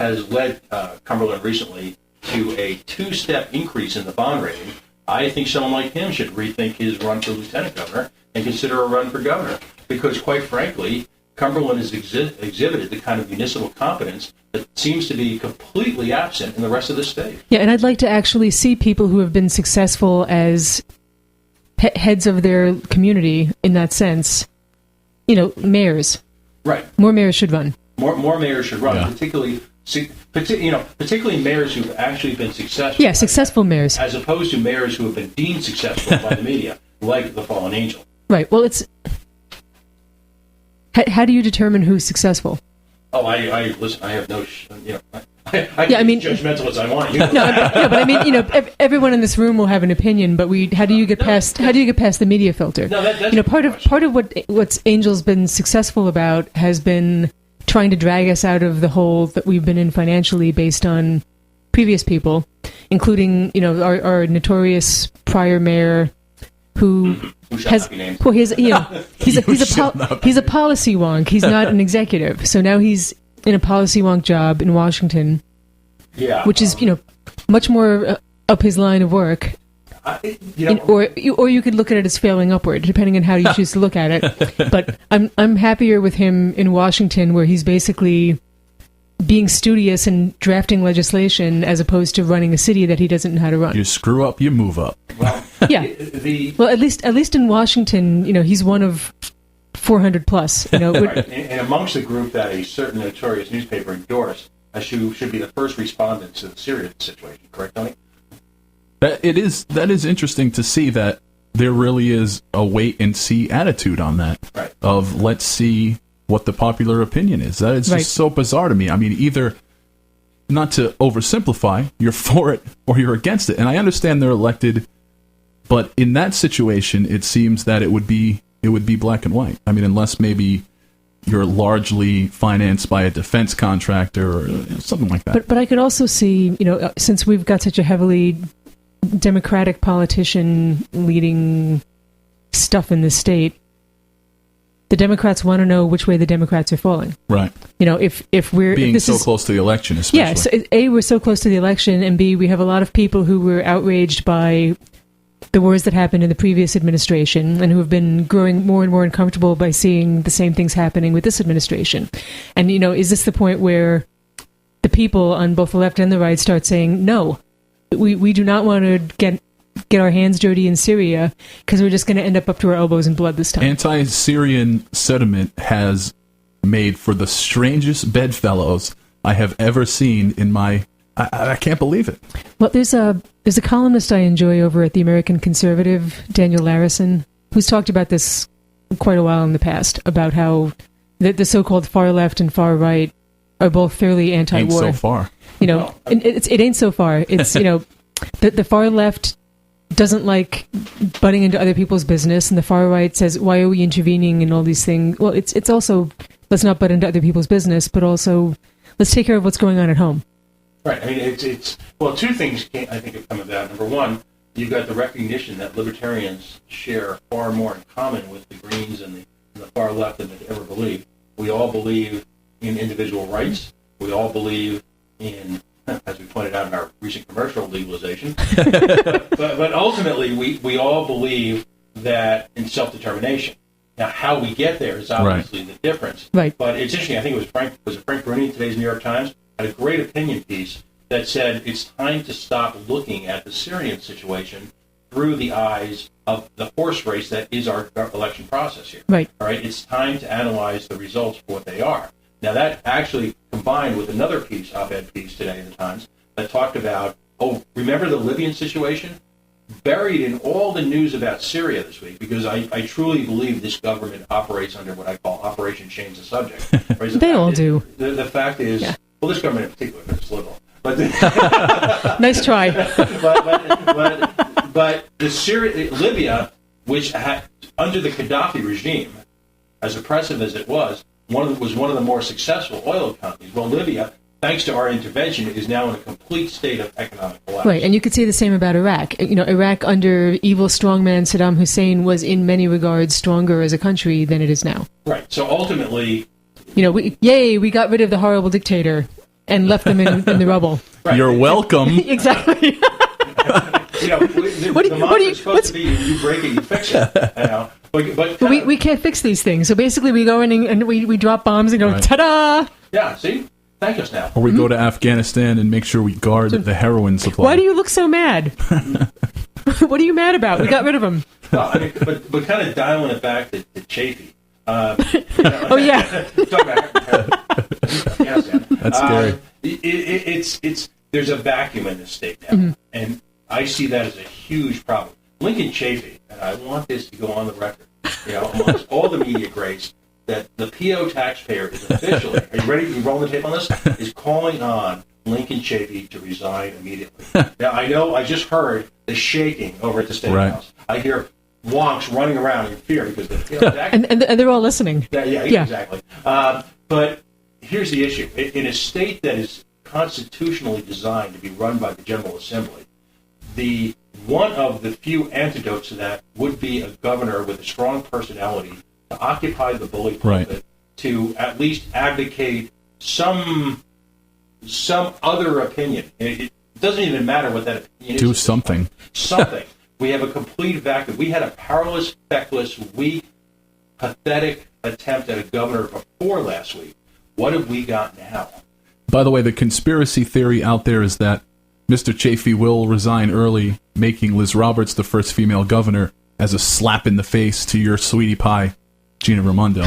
has led Cumberland recently to a 2-step increase in the bond rating, I think someone like him should rethink his run for lieutenant governor and consider a run for governor. Because, quite frankly, Cumberland has exhibited the kind of municipal competence that seems to be completely absent in the rest of the state. Yeah, and I'd like to actually see people who have been successful as heads of their community in that sense. Mayors. Right. More mayors should run. More mayors should run, particularly mayors who've actually been successful. Yeah, successful mayors. As opposed to mayors who have been deemed successful by the media, like the fallen angel. Right. Well, it's... How do you determine who's successful? Oh, I listen. I have no, I can be judgmental as I want. But I mean, everyone in this room will have an opinion. But how do you get past the media filter? No, that's part of what's Angel's been successful about has been trying to drag us out of the hole that we've been in financially based on previous people, including our notorious prior mayor who has he's a policy wonk. He's not an executive. So now he's in a policy wonk job in Washington. Yeah, which is much more up his line of work. Or you could look at it as failing upward, depending on how you choose to look at it. But I'm happier with him in Washington, where he's basically being studious and drafting legislation as opposed to running a city that he doesn't know how to run. You screw up, you move up. Well, yeah. Well, at least in Washington, he's one of 400 plus. Right. And amongst the group that a certain notorious newspaper endorsed, should be the first respondent to the Syria situation. Correct, Tony? That is interesting to see that there really is a wait and see attitude on that. Right. Of let's see what the popular opinion is. That is just so bizarre to me. I mean, either, not to oversimplify, you're for it or you're against it. And I understand they're elected, but in that situation, it seems that it would be black and white. I mean, unless maybe you're largely financed by a defense contractor or something like that. But I could also see, since we've got such a heavily Democratic politician leading stuff in this state, the Democrats want to know which way the Democrats are falling. Right. If we're being so close to the election, especially. Yeah. So A, we're so close to the election, and B, we have a lot of people who were outraged by the wars that happened in the previous administration and who have been growing more and more uncomfortable by seeing the same things happening with this administration. And is this the point where the people on both the left and the right start saying, no, we do not want to get our hands dirty in Syria because we're just going to end up to our elbows in blood this time. Anti-Syrian sentiment has made for the strangest bedfellows I have ever seen in my... I can't believe it. Well, there's a columnist I enjoy over at the American Conservative, Daniel Larison, who's talked about this quite a while in the past, about how the so-called far left and far right are both fairly anti-war. Ain't so far. It ain't so far. It's, the far left doesn't like butting into other people's business, and the far right says, why are we intervening in all these things? Well, it's also, let's not butt into other people's business, but also let's take care of what's going on at home. Right. I mean, it's two things I think have come about. Number one, you've got the recognition that libertarians share far more in common with the Greens and the far left than they've ever believed. We all believe in individual rights. We all believe in, as we pointed out in our recent commercial, legalization. but ultimately, we all believe that in self-determination. Now, how we get there is obviously the difference. Right. But it's interesting. I think it was Frank Bruni in today's New York Times had a great opinion piece that said it's time to stop looking at the Syrian situation through the eyes of the horse race that is our election process here. Right. All right. It's time to analyze the results for what they are. Now, that actually combined with another piece, op-ed piece today in the Times, that talked about, remember the Libyan situation? Buried in all the news about Syria this week, because I truly believe this government operates under what I call Operation Change the Subject. Right? They all do. The fact is, well, this government in particular, it's liberal. But nice try. but the Libya, which had, under the Gaddafi regime, as oppressive as it was one of the more successful oil economies. Well, Libya, thanks to our intervention, is now in a complete state of economic collapse. Right, and you could say the same about Iraq. Iraq under evil strongman Saddam Hussein was in many regards stronger as a country than it is now. Right. So ultimately, we got rid of the horrible dictator. and left them in the rubble. Right. You're welcome. Exactly. The mantra is supposed to be you break it, you fix it. But we can't fix these things. So basically, we go in and we drop bombs and go, Right. ta-da! yeah, see? Thank us now. Or we go to Afghanistan and make sure we guard the heroin supply. Why do you look so mad? What are you mad about? We got rid of them. Well, I mean, but kind of dialing it back to Chafee. Oh, yeah. That's scary. It's there's a vacuum in this state now, and I see that as a huge problem. Lincoln Chafee, and I want this to go on the record, amongst all the media greats, that the PO taxpayer is officially, are you ready? You rolling the tape on this? Is calling on Lincoln Chafee to resign immediately. Now, I know I just heard the shaking over at the State House. I hear wonks running around in fear because the PO taxpayer... and they're all listening. Yeah, exactly. But here's the issue. In a state that is constitutionally designed to be run by the General Assembly, one of the few antidotes to that would be a governor with a strong personality to occupy the bully pulpit, to at least advocate some other opinion. It doesn't even matter what that opinion is. Do something. Something. We have a complete vacuum. We had a powerless, feckless, weak, pathetic attempt at a governor before last week. What have we got now? By the way, the conspiracy theory out there is that Mr. Chafee will resign early, making Liz Roberts the first female governor as a slap in the face to your sweetie pie, Gina Raimondo.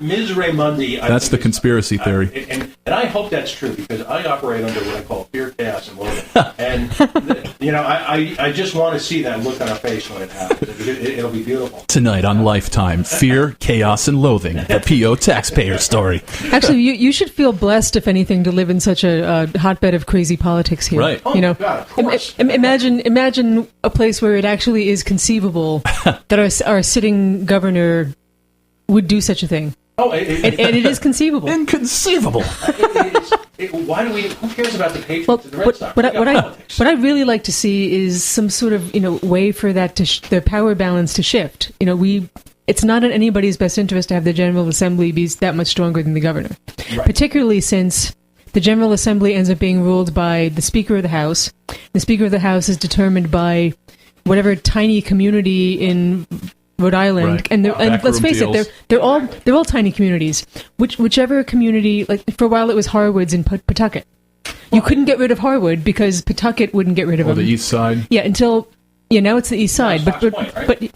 Ms. Raimondi. That's the conspiracy theory. And I hope that's true because I operate under what I call fear, chaos, and loathing. And, I just want to see that look on her face when it happens. It'll be beautiful. Tonight on Lifetime, Fear, Chaos, and Loathing, the PO taxpayer story. Actually, you should feel blessed, if anything, to live in such a hotbed of crazy politics here. Right. Oh, God, of course. Imagine a place where it actually is conceivable that our sitting governor would do such a thing. Oh, and it is conceivable. Inconceivable. Why do we? Who cares about the Patriots and the Red Sox? What I really like to see is some sort of way for that the power balance to shift. It's not in anybody's best interest to have the General Assembly be that much stronger than the governor, particularly since the General Assembly ends up being ruled by the Speaker of the House. The Speaker of the House is determined by whatever tiny community in Rhode Island, and let's face it, they're all tiny communities. Whichever community, like for a while, it was Harwood's in Pawtucket. You couldn't get rid of Harwood because Pawtucket wouldn't get rid of them. The East Side. Yeah, until now it's the East Side, but right?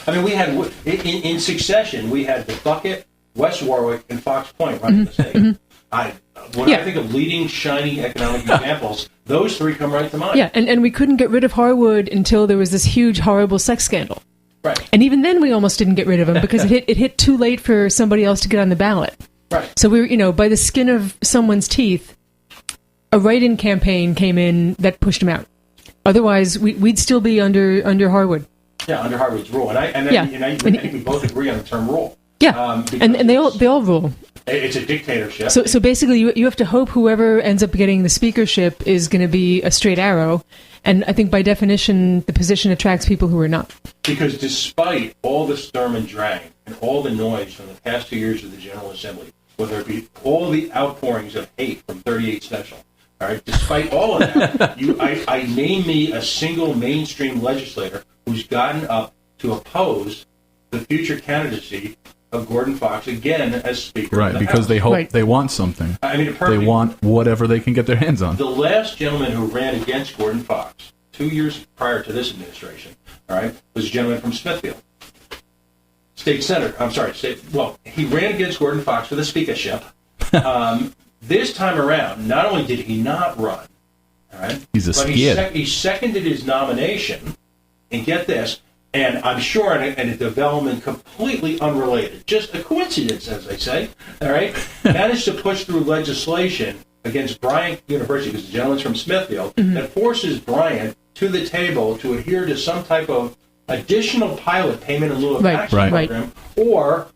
I mean, we had in succession. We had the Bucket, West Warwick, and Fox Point running the state. I think of leading, shining economic examples, those three come right to mind. Yeah, and we couldn't get rid of Harwood until there was this huge, horrible sex scandal. Right. And even then, we almost didn't get rid of him because it hit too late for somebody else to get on the ballot. Right. So we were, by the skin of someone's teeth, a write-in campaign came in that pushed him out. Otherwise, we'd still be under Harwood. Yeah, under Harwood's rule, and I think we both agree on the term rule. Yeah, and they all rule. It's a dictatorship. So basically, you have to hope whoever ends up getting the speakership is going to be a straight arrow, and I think by definition, the position attracts people who are not. Because despite all the sturm and drang and all the noise from the past 2 years of the General Assembly, whether it be all the outpourings of hate from 38 Special, all right, despite all of that, I name me a single mainstream legislator who's gotten up to oppose the future candidacy of Gordon Fox again as Speaker of the because House. they hope they want something. I mean, they want whatever they can get their hands on. The last gentleman who ran against Gordon Fox 2 years prior to this administration, all right, was a gentleman from Smithfield, state senator. He ran against Gordon Fox for the speakership. This time around, not only did he not run, all right, he seconded his nomination, and get this. And I'm sure in a development completely unrelated, just a coincidence, as they say, all right, managed to push through legislation against Bryant University, because the gentleman's from Smithfield, that forces Bryant to the table to adhere to some type of additional pilot payment in lieu of action program, or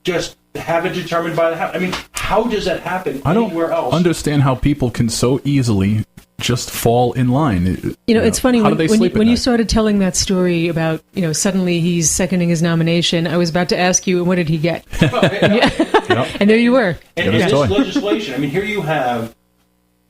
just have it determined by the House. I mean, how does that happen anywhere else? I don't understand how people can so easily just fall in line? It's funny, how do they sleep when at you night? started telling that story about, suddenly he's seconding his nomination, I was about to ask you, what did he get? And there you were. And this legislation, I mean, here you have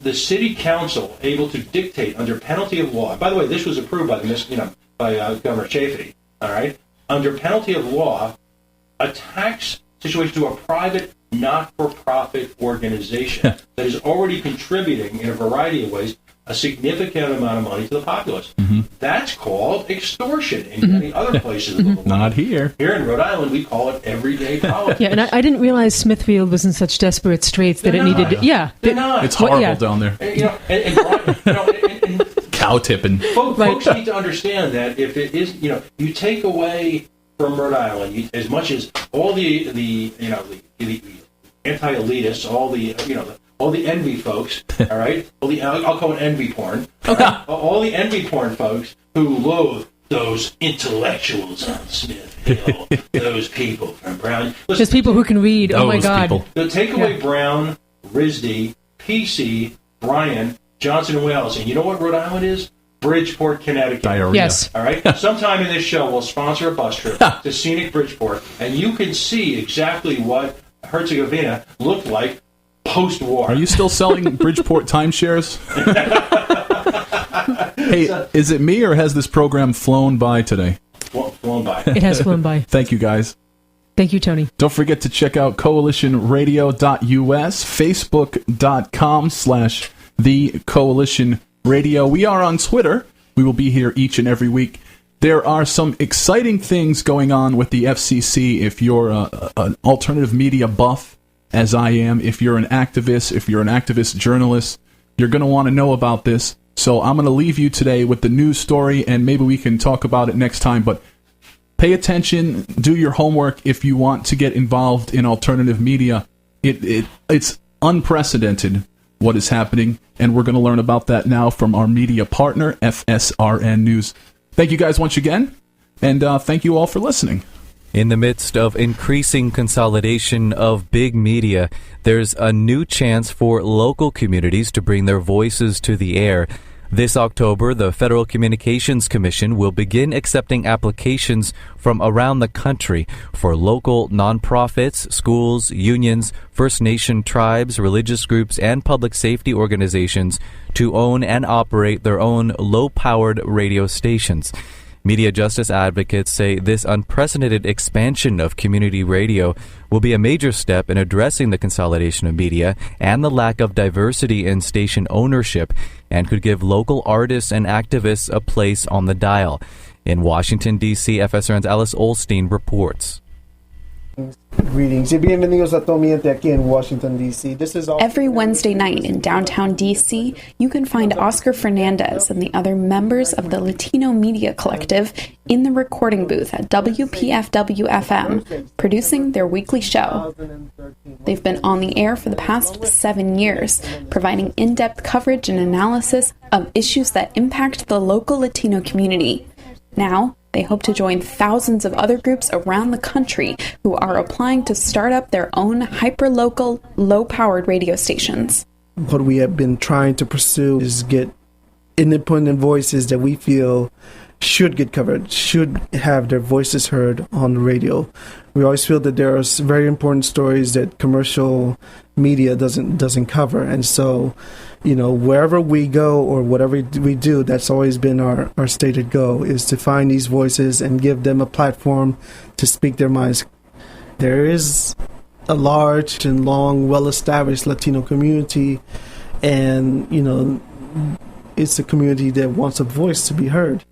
the city council able to dictate under penalty of law. By the way, this was approved by Governor Chafee, all right? Under penalty of law, a tax situation to a private not-for-profit organization that is already contributing in a variety of ways a significant amount of money to the populace. Mm-hmm. That's called extortion in many other places of the world. Not here. Here in Rhode Island, we call it everyday politics. Yeah, and I didn't realize Smithfield was in such desperate straits that it needed... Yeah. They're not. It's horrible down there. And cow tipping. Folks need to understand that if it is, you take away from Rhode Island as much as all the anti-elitists, all the envy folks, all right? I'll call it envy porn. Okay. All the envy porn folks who loathe those intellectuals on Smith Hill, those people from Brown. Listen, just people who can read. Oh, my God. So take away Brown, RISD, PC, Bryan, Johnson and Wales. And you know what Rhode Island is? Bridgeport, Connecticut. Diarrhea. Yes. All right? Sometime in this show, we'll sponsor a bus trip to scenic Bridgeport, and you can see exactly what Herzegovina looked like post-war. Are you still selling Bridgeport timeshares? Hey, is it me or has this program flown by today? Flown by. It has flown by. Thank you, guys. Thank you, Tony. Don't forget to check out coalitionradio.us, facebook.com/The Coalition Radio. We are on Twitter. We will be here each and every week. There are some exciting things going on with the FCC. If you're an alternative media buff, as I am, if you're an activist journalist, you're going to want to know about this. So I'm going to leave you today with the news story, and maybe we can talk about it next time. But pay attention, do your homework if you want to get involved in alternative media. It's unprecedented what is happening, and we're going to learn about that now from our media partner, FSRN News. Thank you guys once again, and thank you all for listening. In the midst of increasing consolidation of big media, there's a new chance for local communities to bring their voices to the air. This October, the Federal Communications Commission will begin accepting applications from around the country for local nonprofits, schools, unions, First Nation tribes, religious groups, and public safety organizations to own and operate their own low-powered radio stations. Media justice advocates say this unprecedented expansion of community radio will be a major step in addressing the consolidation of media and the lack of diversity in station ownership, and could give local artists and activists a place on the dial. In Washington, D.C., FSRN's Alice Olstein reports. Greetings y bienvenidos a todo mi gente aquí in Washington, D.C. Every Wednesday night in downtown D.C., you can find Oscar Fernandez and the other members of the Latino Media Collective in the recording booth at WPFW-FM, producing their weekly show. They've been on the air for the past 7 years, providing in-depth coverage and analysis of issues that impact the local Latino community. Now, they hope to join thousands of other groups around the country who are applying to start up their own hyper-local, low-powered radio stations. What we have been trying to pursue is get independent voices that we feel should get covered, should have their voices heard on the radio. We always feel that there are very important stories that commercial media doesn't cover, and so, wherever we go or whatever we do, that's always been our stated goal, is to find these voices and give them a platform to speak their minds. There is a large and long, well-established Latino community, and, it's a community that wants a voice to be heard.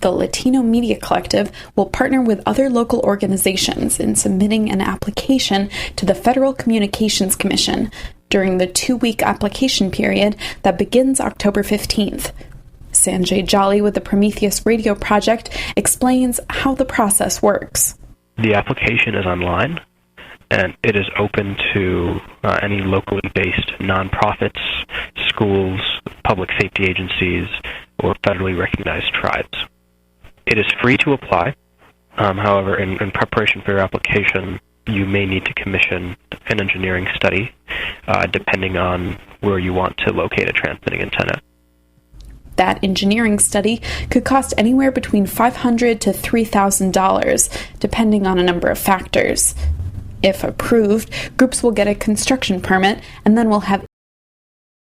The Latino Media Collective will partner with other local organizations in submitting an application to the Federal Communications Commission during the 2-week application period that begins October 15th. Sanjay Jolly with the Prometheus Radio Project explains how the process works. The application is online, and it is open to any locally based nonprofits, schools, public safety agencies, or federally recognized tribes. It is free to apply. However, in preparation for your application, you may need to commission an engineering study, depending on where you want to locate a transmitting antenna. That engineering study could cost anywhere between $500 to $3,000, depending on a number of factors. If approved, groups will get a construction permit and then will have